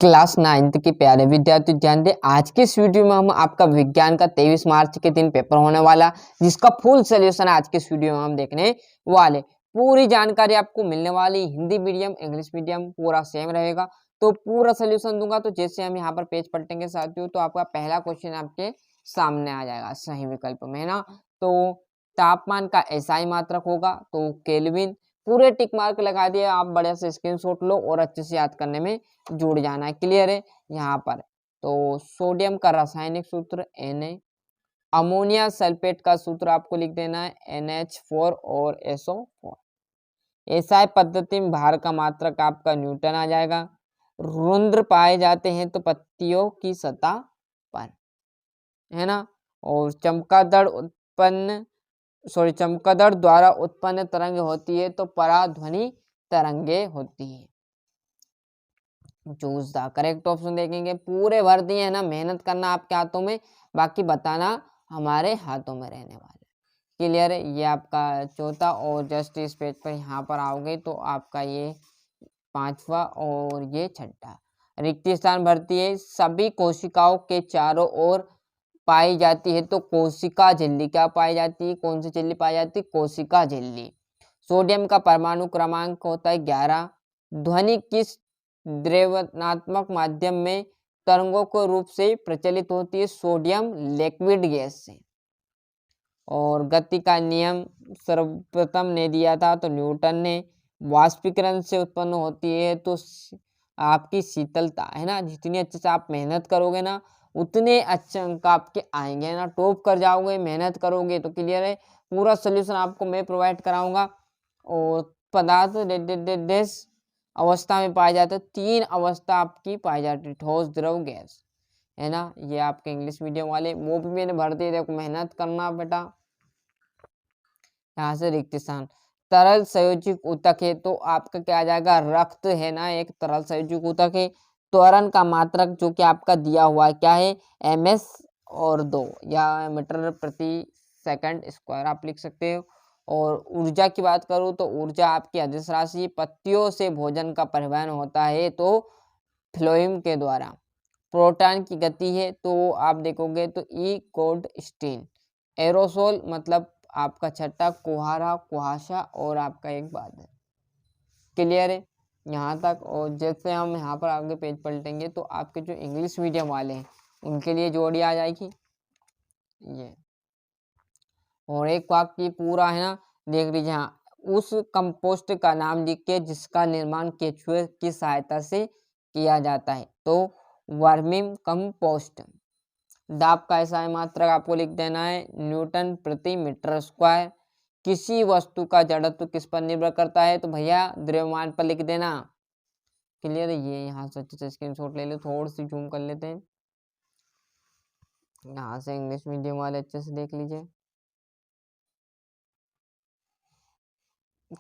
Class 9th के प्यारे विद्यार्थी ध्यान दें। आज के इस वीडियो में हम आपका विज्ञान का 23 मार्च के दिन पेपर होने वाला, जिसका फुल सोल्यूशन आज के इस वीडियो में हम देखने वाले। पूरी जानकारी आपको मिलने वाली, हिंदी मीडियम इंग्लिश मीडियम पूरा सेम रहेगा, तो पूरा सोल्यूशन दूंगा। तो जैसे हम यहाँ पर पेज पलटेंगे साथियों, तो आपका पहला क्वेश्चन आपके सामने आ जाएगा सही विकल्प में, है ना। तो तापमान का एसआई मात्रक होगा तो केल्विन। पूरे टिक मार्क लगा दिए, आप बढ़िया से स्क्रीनशॉट लो और अच्छे से याद करने में जुड़ जाना है। क्लियर है यहाँ पर। तो सोडियम का रासायनिक सूत्र Na, अमोनिया सल्फेट का सूत्र आपको लिख देना है NH4 और SO4। एसआई पद्धति में भार का मात्रक आपका न्यूटन आ जाएगा। रुंद्र पाए जाते हैं तो पत्तियों की सतह पर, है ना। और चमगादड़ द्वारा उत्पन्न तरंग होती है तो पराध्वनि तरंगे होती है। चूज द करेक्ट ऑप्शन देखेंगे। पूरे भर दिए है ना, मेहनत करना आपके हाथों में, बाकी बताना हमारे हाथों में रहने वाला है। क्लियर है। ये आपका चौथा, और जस्ट इस पेज पर यहाँ पर आओगे तो आपका ये पांचवा और ये छठा। रिक्त स्थान भरती है, सभी कोशिकाओं के चारों ओर पाई जाती है तो कोशिका झिल्ली क्या पाई जाती है, कौन सी झिल्ली पाई जाती है, कोशिका झिल्ली। सोडियम का परमाणु क्रमांक होता है 11। ध्वनि किस द्रव्यनात्मक माध्यम में तरंगों के रूप से प्रचलित होती है, सोडियम लिक्विड गैस से। और गति का नियम सर्वप्रथम ने दिया था तो न्यूटन ने। वाष्पीकरण से उत्पन्न होती है तो आपकी शीतलता, है ना। जितनी अच्छे से आप मेहनत करोगे ना, उतने अच्छे अंक आपके आएंगे ना। टॉप कर जाओगे मेहनत करोगे तो। क्लियर है। पूरा सोल्यूशन आपको मैं प्रोवाइड कराऊंगा। और पदार्थ डेस अवस्था में पाए जाते हैं, 3 अवस्था आपकी पाई जाती है, ठोस द्रव गैस, है ना। ये आपके इंग्लिश मीडियम वाले वो भी मैंने भर दिए, देखो मेहनत करना बेटा। यहाँ से रिक्त स्थान, तरल संयोजित ऊतक है तो आपका क्या आ जाएगा, रक्त, है ना। एक तरल संयोजित ऊतक है। त्वरण का मात्रक जो कि आपका दिया हुआ है क्या है, ms और 2 या मीटर प्रति सेकंड स्क्वायर आप लिख सकते हो। और ऊर्जा की बात करूँ तो ऊर्जा आपकी अदिश राशि, पत्तियों से भोजन का परिवहन होता है तो फ्लोएम के द्वारा। प्रोटॉन की गति है तो आप देखोगे तो ई कोल्ड स्टीन। एरोसोल मतलब आपका छठा कुहारा, कुहासा और आपका एक बादल। क्लियर है यहाँ तक। और जैसे हम यहाँ पर आगे पेज पलटेंगे तो आपके जो इंग्लिश मीडियम वाले हैं उनके लिए जोड़ी आ जाएगी ये। और एक वाक्य पूरा, है ना, देख लीजिए। हाँ, उस कंपोस्ट का नाम लिख के जिसका निर्माण केचुए की सहायता से किया जाता है तो वर्मिंग कंपोस्ट। दाब का एसआई मात्रक आपको लिख देना है न्यूटन प्रति मीटर स्क्वायर। किसी वस्तु का जड़त्व किस पर निर्भर करता है तो भैया द्रव्यमान पर लिख देना। क्लियर है। ये यहाँ से अच्छे से स्क्रीनशॉट ले लो, थोड़ी सी जूम कर लेते हैं। यहाँ से इंग्लिश मीडियम वाले अच्छे से देख लीजिए।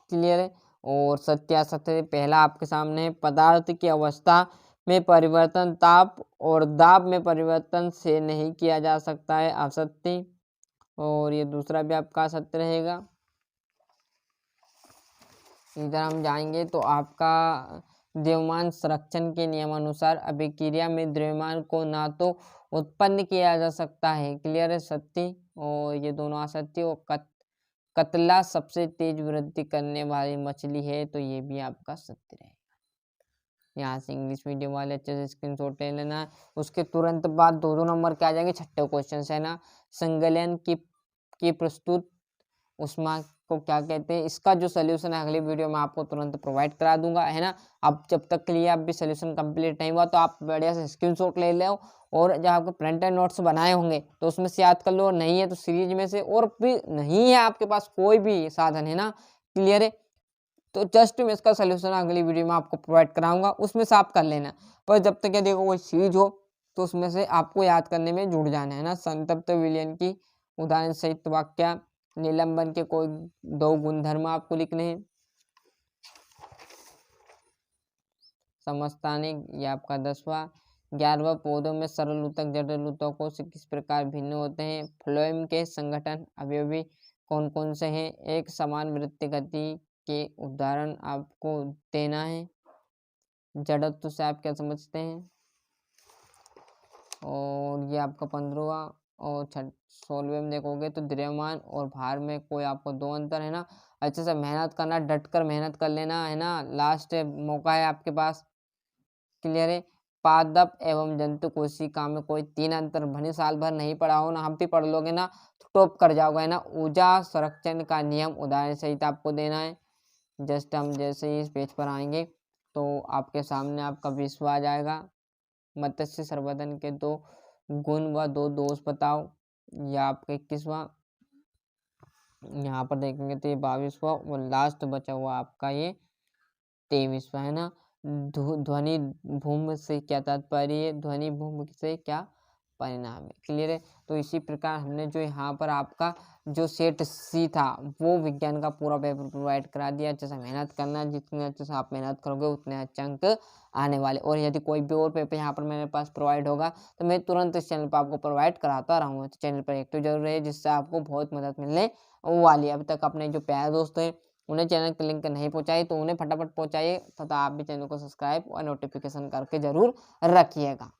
क्लियर है। और सत्यासत्य पहला आपके सामने है, पदार्थ की अवस्था में परिवर्तन ताप और दाब में परिवर्तन से नहीं किया जा सकता है, असत्य। और ये दूसरा भी आपका असत्य रहेगा। इधर हम जाएंगे तो आपका द्रव्यमान संरक्षण के नियमानुसार अभिक्रिया में द्रव्यमान को ना तो उत्पन्न किया जा सकता है, क्लियर है, सत्य। और ये दोनों असत्य। और कतला सबसे तेज वृद्धि करने वाली मछली है तो ये भी आपका सत्य रहेगा। यहाँ से इंग्लिश मीडियम वाले अच्छे से स्क्रीनशॉट ले लेना। उसके तुरंत बाद 2 नंबर के आ जाएंगे, छठे क्वेश्चन है ना। संगलन की प्रस्तुत उष्मा को क्या कहते हैं, इसका जो सोल्यूशन है अगली वीडियो में आपको तुरंत प्रोवाइड करा दूंगा, है ना। अब जब तक के लिए आप भी सोल्यूशन कंप्लीट नहीं हुआ तो आप बढ़िया से स्क्रीनशॉट ले लो। और जब आपको प्रिंटेड नोट्स बनाए होंगे तो उसमें से याद कर लो, और नहीं है तो सीरीज में से, और भी नहीं है आपके पास कोई भी साधन, है ना। क्लियर है। तो जस्ट मैं इसका सोल्यूशन अगली वीडियो में आपको प्रोवाइड कराऊंगा, उसमें से आप कर लेना। पर जब तक ये देखो कोई सीरीज हो तो उसमें से आपको याद करने में जुड़ जाना, है ना। संतप्त विलयन की उदाहरण सहित वाक्य, निलंबन के कोई 2 गुणधर्म आपको लिखने हैं। समस्थानिक ये आपका 10वां। 11वां, पौधों में सरल ऊतक जटिल ऊतकों से किस प्रकार भिन्न होते हैं। फ्लोएम के संगठन अवयवी कौन कौन से हैं। एक समान वृत्तीय गति के उदाहरण आपको देना है। जड़त्व से आप क्या समझते हैं। और ये आपका 15वां और 16वें में देखोगे तो द्रव्यमान और भार में कोई आपको 2 अंतर है ना। अच्छे से मेहनत करना, डट कर मेहनत कर लेना है ना, लास्ट मौका है आपके पास। क्लियर है। पादप एवं जंतु कोशिका में कोई 3 अंतर भले साल भर नहीं पढ़ा हो ना, हम भी पढ़ लोगे ना तो टॉप कर जाओगे ना। ऊर्जा संरक्षण का नियम उदाहरण सहित आपको देना है। जस्ट हम जैसे ही इस पेज पर आएंगे तो आपके सामने आपका विश्व आ जाएगा। मत्स्य संवर्धन के 2 गुण व 2 दोष बताओ, या आपका 21वां। यहाँ पर देखेंगे तो ये 22वां और लास्ट बचा हुआ आपका ये 23वां है ना। ध्वनि भूम से क्या तात्पर्य है, ध्वनि भूम से क्या परिणाम है। क्लियर है। तो इसी प्रकार हमने जो यहाँ पर आपका जो सेट सी था वो विज्ञान का पूरा पेपर प्रोवाइड करा दिया। अच्छे से मेहनत करना, जितने अच्छे से आप मेहनत करोगे उतने अच्छे अंक आने वाले। और यदि कोई भी और पेपर यहाँ पर मेरे पास प्रोवाइड होगा तो मैं तुरंत इस चैनल पर आपको प्रोवाइड कराता रहूँगा। तो चैनल पर एक्टिव जरूर रहे, जिससे आपको बहुत मदद मिलने वाली है। अभी तक अपने जो प्यारे दोस्त हैं उन्हें चैनल की लिंक नहीं पहुंचाई तो उन्हें फटाफट पहुंचाइए, तथा आप भी चैनल को सब्सक्राइब और नोटिफिकेशन करके जरूर रखिएगा।